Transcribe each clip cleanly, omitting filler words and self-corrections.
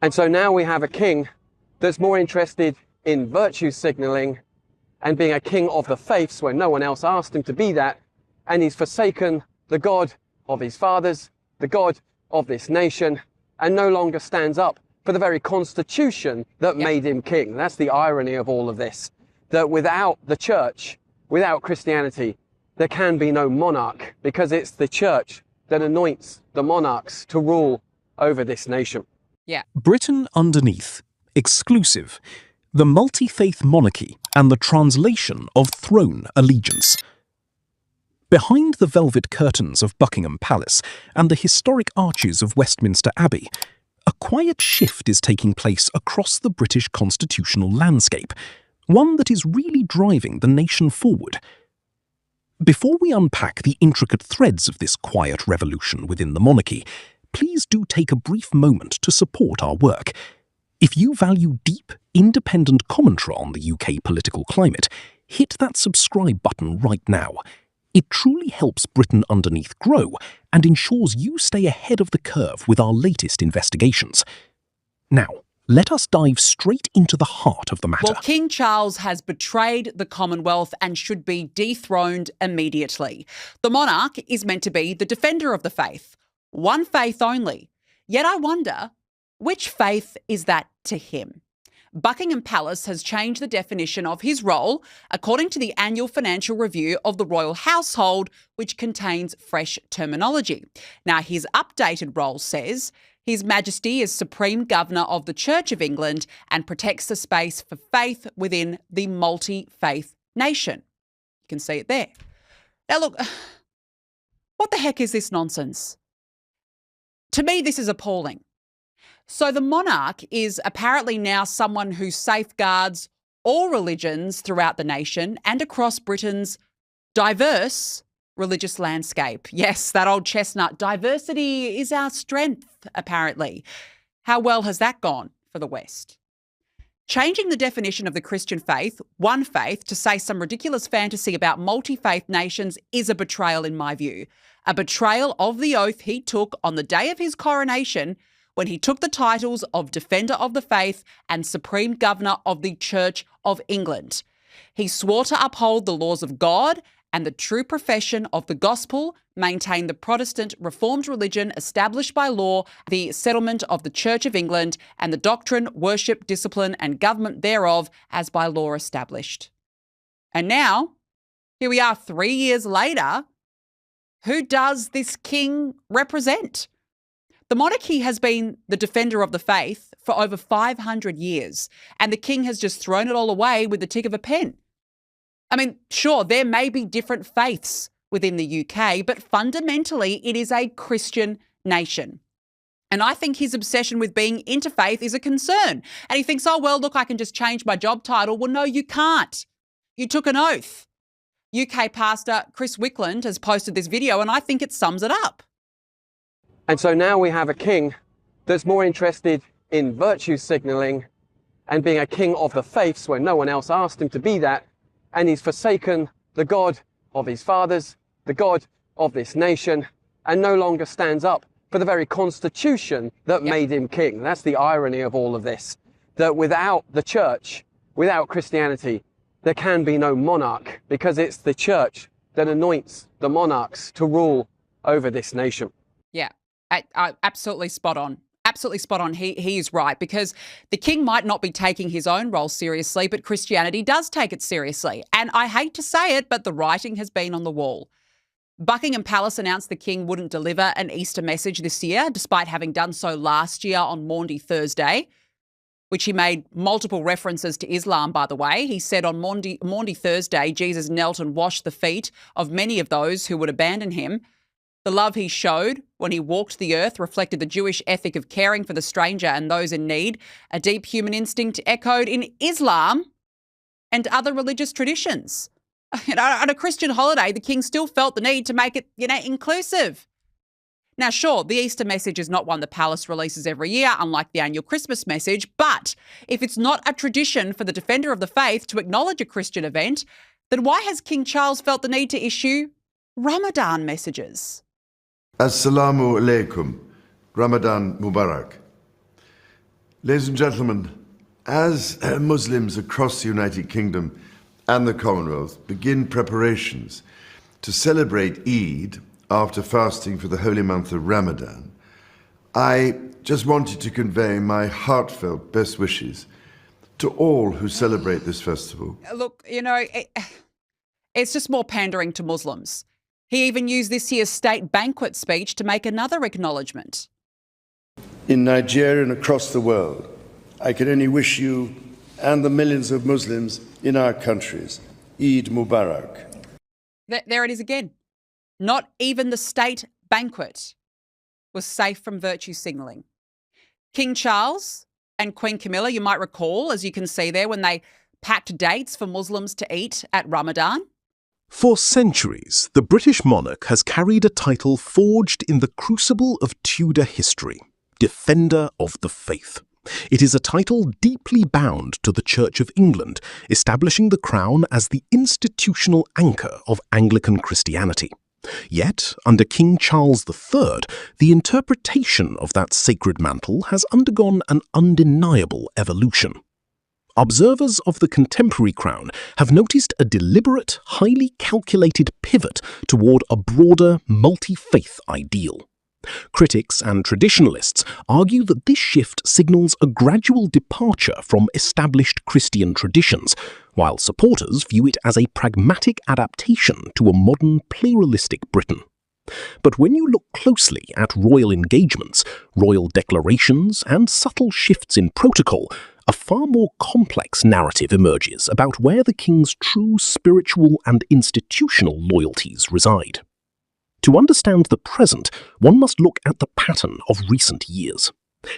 And so now we have a king that's more interested in virtue signalling and being a king of the faiths when no one else asked him to be that. And he's forsaken the God of his fathers, the God of this nation, and no longer stands up for the very constitution that made him king. That's the irony of all of this, that without the church, without Christianity, there can be no monarch, because it's the church that anoints the monarchs to rule over this nation. Yeah. Britain Underneath, exclusive, the multi-faith monarchy and the translation of throne allegiance. Behind the velvet curtains of Buckingham Palace and the historic arches of Westminster Abbey, a quiet shift is taking place across the British constitutional landscape, one that is really driving the nation forward. Before we unpack the intricate threads of this quiet revolution within the monarchy, please do take a brief moment to support our work. If you value deep, independent commentary on the UK political climate, hit that subscribe button right now. It truly helps Britain Underneath grow and ensures you stay ahead of the curve with our latest investigations. Now, let us dive straight into the heart of the matter. Well, King Charles has betrayed the Commonwealth and should be dethroned immediately. The monarch is meant to be the defender of the faith, one faith only. Yet I wonder, which faith is that to him? Buckingham Palace has changed the definition of his role according to the annual financial review of the royal household, which contains fresh terminology. Now, his updated role says, His Majesty is Supreme Governor of the Church of England and protects the space for faith within the multi-faith nation. You can see it there. Now, look, what the heck is this nonsense? To me, this is appalling. So the monarch is apparently now someone who safeguards all religions throughout the nation and across Britain's diverse religious landscape. Yes, that old chestnut. Diversity is our strength, apparently. How well has that gone for the West? Changing the definition of the Christian faith, one faith, to say some ridiculous fantasy about multi-faith nations is a betrayal in my view. A betrayal of the oath he took on the day of his coronation when he took the titles of Defender of the Faith and Supreme Governor of the Church of England. He swore to uphold the laws of God and the true profession of the gospel, maintain the Protestant Reformed religion established by law, the settlement of the Church of England, and the doctrine, worship, discipline, and government thereof as by law established. And now, here we are 3 years later. Who does this king represent? The monarchy has been the defender of the faith for over 500 years, and the king has just thrown it all away with the tick of a pen. I mean, sure, there may be different faiths within the UK, but fundamentally it is a Christian nation. And I think his obsession with being interfaith is a concern. And he thinks, oh, well, look, I can just change my job title. Well, no, you can't. You took an oath. UK pastor Chris Wickland has posted this video, and I think it sums it up. And so now we have a king that's more interested in virtue signalling and being a king of the faiths when no one else asked him to be that. And he's forsaken the God of his fathers, the God of this nation, and no longer stands up for the very constitution that made him king. That's the irony of all of this, that without the church, without Christianity, there can be no monarch, because it's the church that anoints the monarchs to rule over this nation. Yeah. Absolutely spot on. Absolutely spot on. He is right, because the king might not be taking his own role seriously, but Christianity does take it seriously. And I hate to say it, but the writing has been on the wall. Buckingham Palace announced the king wouldn't deliver an Easter message this year, despite having done so last year on Maundy Thursday, which he made multiple references to Islam, by the way. He said on Maundy Thursday, Jesus knelt and washed the feet of many of those who would abandon him. The love he showed when he walked the earth reflected the Jewish ethic of caring for the stranger and those in need, a deep human instinct echoed in Islam and other religious traditions. On a Christian holiday, the king still felt the need to make it, inclusive. Now, sure, the Easter message is not one the palace releases every year, unlike the annual Christmas message, but if it's not a tradition for the defender of the faith to acknowledge a Christian event, then why has King Charles felt the need to issue Ramadan messages? Assalamu alaikum, Ramadan Mubarak. Ladies and gentlemen, as Muslims across the United Kingdom and the Commonwealth begin preparations to celebrate Eid after fasting for the holy month of Ramadan, I just wanted to convey my heartfelt best wishes to all who celebrate this festival. Look, it's just more pandering to Muslims. He even used this year's state banquet speech to make another acknowledgement. In Nigeria and across the world, I can only wish you and the millions of Muslims in our countries Eid Mubarak. There it is again. Not even the state banquet was safe from virtue signalling. King Charles and Queen Camilla, you might recall, as you can see there, when they packed dates for Muslims to eat at Ramadan. For centuries, the British monarch has carried a title forged in the crucible of Tudor history, Defender of the Faith. It is a title deeply bound to the Church of England, establishing the crown as the institutional anchor of Anglican Christianity. Yet, under King Charles III, the interpretation of that sacred mantle has undergone an undeniable evolution. Observers of the contemporary crown have noticed a deliberate, highly calculated pivot toward a broader, multi-faith ideal. Critics and traditionalists argue that this shift signals a gradual departure from established Christian traditions, while supporters view it as a pragmatic adaptation to a modern, pluralistic Britain. But when you look closely at royal engagements, royal declarations, and subtle shifts in protocol, a far more complex narrative emerges about where the king's true spiritual and institutional loyalties reside. To understand the present, one must look at the pattern of recent years.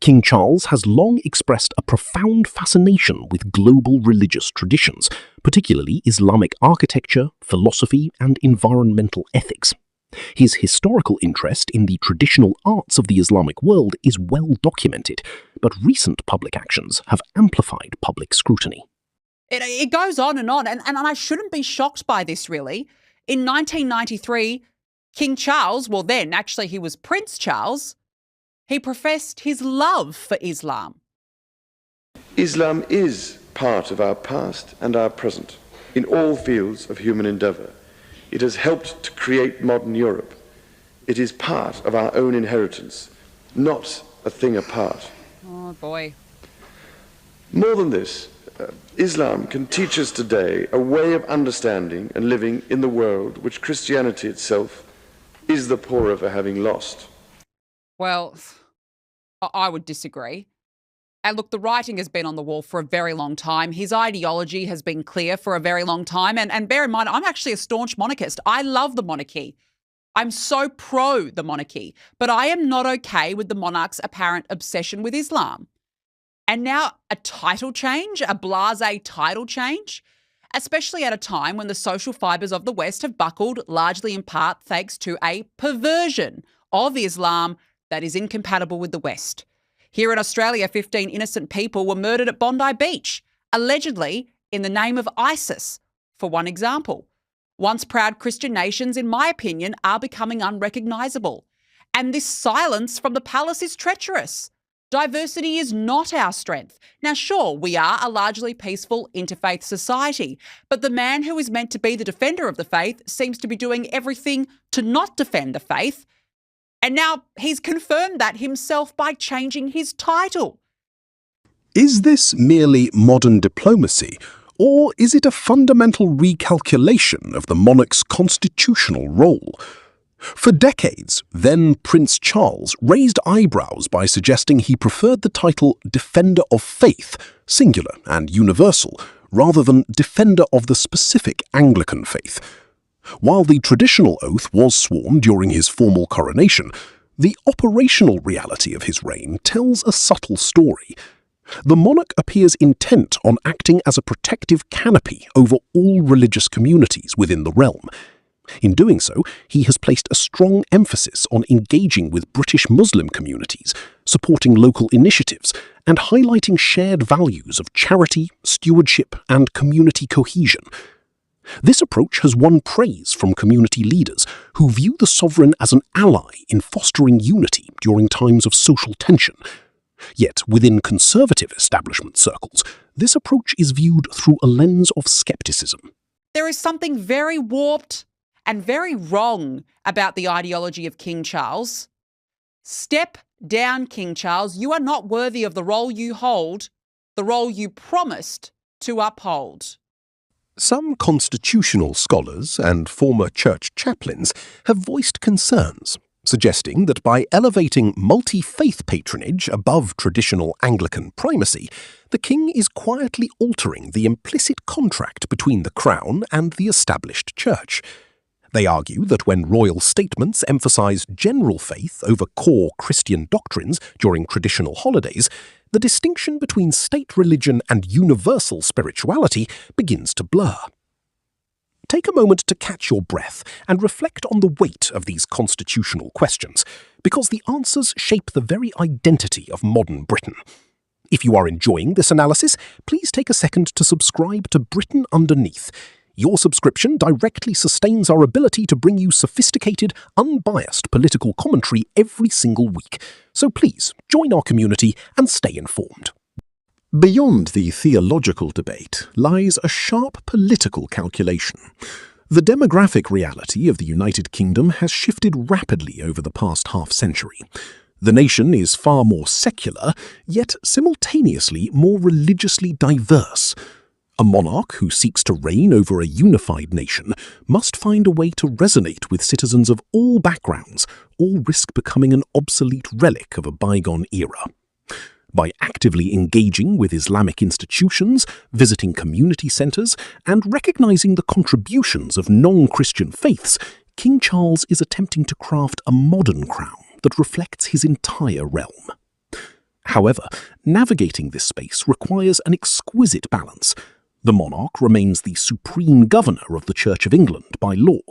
King Charles has long expressed a profound fascination with global religious traditions, particularly Islamic architecture, philosophy, and environmental ethics. His historical interest in the traditional arts of the Islamic world is well documented, but recent public actions have amplified public scrutiny. It goes on, and I shouldn't be shocked by this, really. In 1993, King Charles, well then, actually he was Prince Charles, he professed his love for Islam. Islam is part of our past and our present in all fields of human endeavour. It has helped to create modern Europe. It is part of our own inheritance, not a thing apart. Oh boy. More than this, Islam can teach us today a way of understanding and living in the world which Christianity itself is the poorer for having lost. Well, I would disagree. And look, the writing has been on the wall for a very long time. His ideology has been clear for a very long time. And bear in mind, I'm actually a staunch monarchist. I love the monarchy. I'm so pro the monarchy. But I am not okay with the monarch's apparent obsession with Islam. And now a title change, a blasé title change, especially at a time when the social fibres of the West have buckled, largely in part thanks to a perversion of Islam that is incompatible with the West. Here in Australia, 15 innocent people were murdered at Bondi Beach, allegedly in the name of ISIS, for one example. Once proud Christian nations, in my opinion, are becoming unrecognisable. And this silence from the palace is treacherous. Diversity is not our strength. Now, sure, we are a largely peaceful interfaith society, but the man who is meant to be the defender of the faith seems to be doing everything to not defend the faith. And now he's confirmed that himself by changing his title. Is this merely modern diplomacy, or is it a fundamental recalculation of the monarch's constitutional role? For decades, then Prince Charles raised eyebrows by suggesting he preferred the title Defender of Faith, singular and universal, rather than Defender of the specific Anglican faith. While the traditional oath was sworn during his formal coronation, the operational reality of his reign tells a subtle story. The monarch appears intent on acting as a protective canopy over all religious communities within the realm. In doing so, he has placed a strong emphasis on engaging with British Muslim communities, supporting local initiatives, and highlighting shared values of charity, stewardship, and community cohesion. This approach has won praise from community leaders who view the sovereign as an ally in fostering unity during times of social tension. Yet, within conservative establishment circles, this approach is viewed through a lens of skepticism. There is something very warped and very wrong about the ideology of King Charles. Step down, King Charles. You are not worthy of the role you hold, the role you promised to uphold. Some constitutional scholars and former church chaplains have voiced concerns, suggesting that by elevating multi-faith patronage above traditional Anglican primacy, the king is quietly altering the implicit contract between the crown and the established church. They argue that when royal statements emphasize general faith over core Christian doctrines during traditional holidays, the distinction between state religion and universal spirituality begins to blur. Take a moment to catch your breath and reflect on the weight of these constitutional questions, because the answers shape the very identity of modern Britain. If you are enjoying this analysis, please take a second to subscribe to Britain Underneath. Your subscription directly sustains our ability to bring you sophisticated, unbiased political commentary every single week. So please, join our community and stay informed. Beyond the theological debate lies a sharp political calculation. The demographic reality of the United Kingdom has shifted rapidly over the past half-century. The nation is far more secular, yet simultaneously more religiously diverse. A monarch who seeks to reign over a unified nation must find a way to resonate with citizens of all backgrounds, or risk becoming an obsolete relic of a bygone era. By actively engaging with Islamic institutions, visiting community centres, and recognising the contributions of non-Christian faiths, King Charles is attempting to craft a modern crown that reflects his entire realm. However, navigating this space requires an exquisite balance. The monarch remains the supreme governor of the Church of England by law.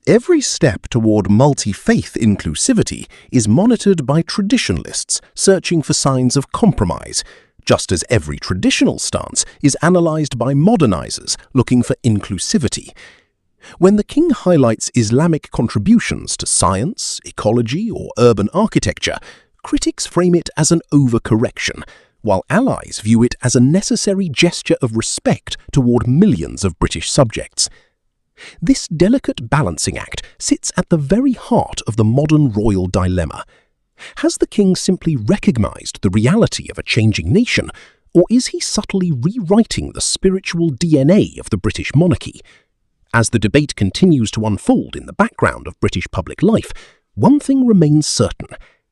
Every step toward multi-faith inclusivity is monitored by traditionalists searching for signs of compromise, just as every traditional stance is analysed by modernizers looking for inclusivity. When the king highlights Islamic contributions to science, ecology, or urban architecture, critics frame it as an overcorrection, while allies view it as a necessary gesture of respect toward millions of British subjects. This delicate balancing act sits at the very heart of the modern royal dilemma. Has the king simply recognised the reality of a changing nation, or is he subtly rewriting the spiritual DNA of the British monarchy? As the debate continues to unfold in the background of British public life, one thing remains certain.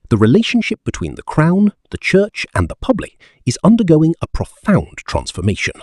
The relationship between the Crown, the Church, and the public is undergoing a profound transformation.